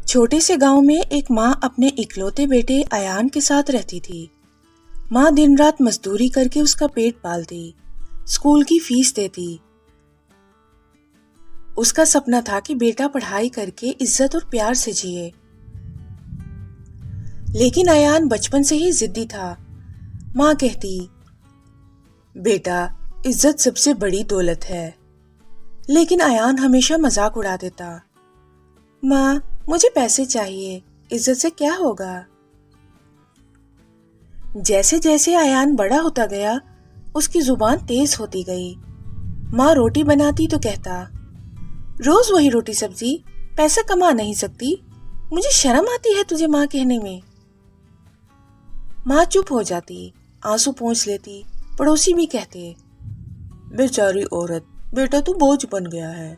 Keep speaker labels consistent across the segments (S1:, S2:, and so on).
S1: چھوٹے سے گاؤں میں ایک ماں اپنے اکلوتے بیٹے ایان کے ساتھ رہتی تھی۔ ماں دن رات مزدوری کر کے اس کا پیٹ پالتی، اسکول کی فیس دیتی۔ اس کا سپنا تھا کہ بیٹا پڑھائی کر کے عزت اور پیار سے جیے۔ لیکن ایان بچپن سے ہی ضدی تھا۔ ماں کہتی، بیٹا عزت سب سے بڑی دولت ہے، لیکن ایان ہمیشہ مذاق اڑا دیتا۔ ماں مجھے پیسے چاہیے، عزت سے کیا ہوگا؟ جیسے جیسے ایان بڑا ہوتا گیا اس کی زبان تیز ہوتی گئی۔ ماں روٹی بناتی تو کہتا، روز وہی روٹی سبزی، پیسہ کما نہیں سکتی، مجھے شرم آتی ہے تجھے ماں کہنے میں۔ ماں چپ ہو جاتی، آنسو پونچھ لیتی۔ پڑوسی بھی کہتے، بیچاری عورت، بیٹا تو بوجھ بن گیا ہے۔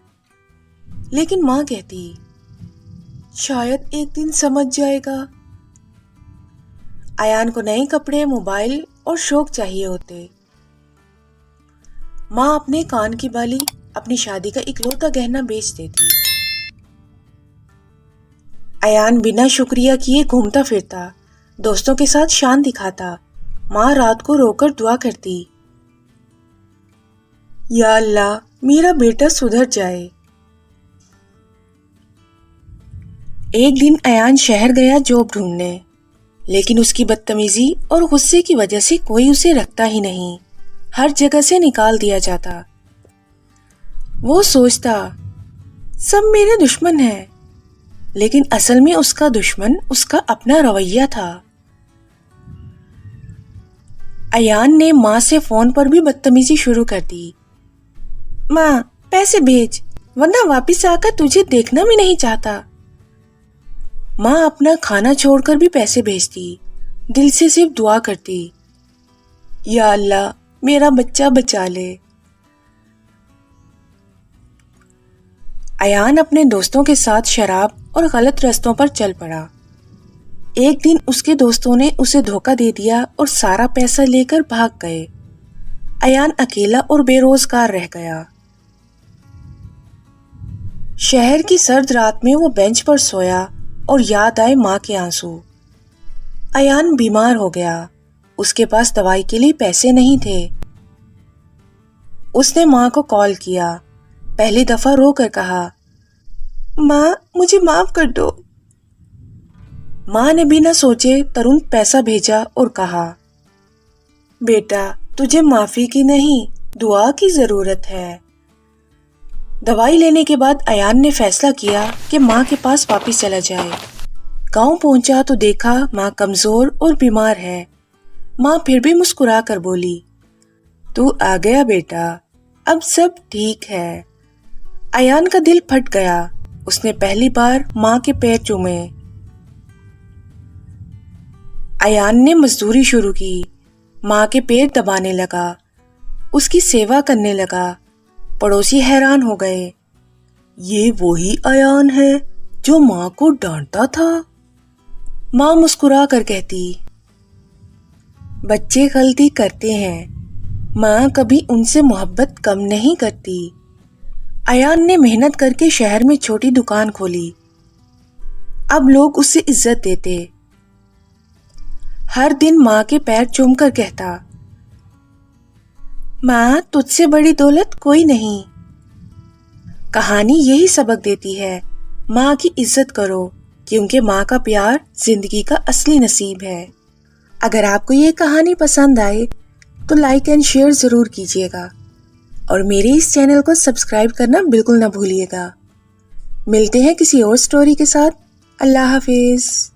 S1: لیکن ماں کہتی، شاید ایک دن سمجھ جائے گا۔ ایان کو نئے کپڑے، موبائل اور شوق چاہیے ہوتے۔ ماں اپنے کان کی بالی، اپنی شادی کا اکلوتا گہنا بیچ دیتی۔ ایان بنا شکریہ کیے گھومتا پھرتا، دوستوں کے ساتھ شان دکھاتا۔ ماں رات کو رو کر دعا کرتی، یا اللہ میرا بیٹا سدھر جائے۔ ایک دن ایان شہر گیا جاب ڈھونڈنے، لیکن اس کی بدتمیزی اور غصے کی وجہ سے کوئی اسے رکھتا ہی نہیں، ہر جگہ سے نکال دیا جاتا۔ وہ سوچتا، سب میرے دشمن ہیں، لیکن اصل میں اس کا دشمن اس کا اپنا رویہ تھا۔ ایان نے ماں سے فون پر بھی بدتمیزی شروع کر دی۔ ماں پیسے بھیج، ورنہ واپس آ کر تجھے دیکھنا بھی نہیں چاہتا۔ ماں اپنا کھانا چھوڑ کر بھی پیسے بھیجتی، دل سے صرف دعا کرتی، یا اللہ میرا بچہ بچا لے۔ ایان اپنے دوستوں کے ساتھ شراب اور غلط رستوں پر چل پڑا۔ ایک دن اس کے دوستوں نے اسے دھوکہ دے دیا اور سارا پیسہ لے کر بھاگ گئے۔ ایان اکیلا اور بے روزگار رہ گیا۔ شہر کی سرد رات میں وہ بینچ پر سویا اور یاد آئے ماں کے آنسو۔ ایان بیمار ہو گیا، اس کے پاس دوائی کے لیے پیسے نہیں تھے۔ اس نے ماں کو کال کیا، پہلی دفعہ رو کر کہا، ماں مجھے معاف کر دو۔ ماں نے بنا سوچے ترنت پیسہ بھیجا اور کہا، بیٹا تجھے معافی کی نہیں، دعا کی ضرورت ہے۔ دوائی لینے کے بعد ایان نے فیصلہ کیا کہ ماں کے پاس واپس چلا جائے۔ گاؤں پہنچا تو دیکھا ماں کمزور اور بیمار ہے۔ ماں پھر بھی مسکرا کر بولی، تو آ گیا بیٹا، اب سب ٹھیک ہے۔ ایان کا دل پھٹ گیا، اس نے پہلی بار ماں کے پیر چومے۔ ایان نے مزدوری شروع کی، ماں کے پیر دبانے لگا، اس کی سیوا کرنے لگا۔ پڑوسی حیران ہو گئے، یہ وہی ایان ہے جو ماں کو ڈانٹتا تھا؟ ماں مسکرا کر کہتی، بچے غلطی کرتے ہیں، ماں کبھی ان سے محبت کم نہیں کرتی۔ ایان نے محنت کر کے شہر میں چھوٹی دکان کھولی۔ اب لوگ اسے عزت دیتے۔ ہر دن ماں کے پیر چوم کر کہتا، ماں تجھ سے بڑی دولت کوئی نہیں۔ کہانی یہی سبق دیتی ہے، ماں کی عزت کرو، کیونکہ ماں کا پیار زندگی کا اصلی نصیب ہے۔ اگر آپ کو یہ کہانی پسند آئے تو لائک اینڈ شیئر ضرور کیجیے گا، اور میرے اس چینل کو سبسکرائب کرنا بالکل نہ بھولیے گا۔ ملتے ہیں کسی اور سٹوری کے ساتھ۔ اللہ حافظ۔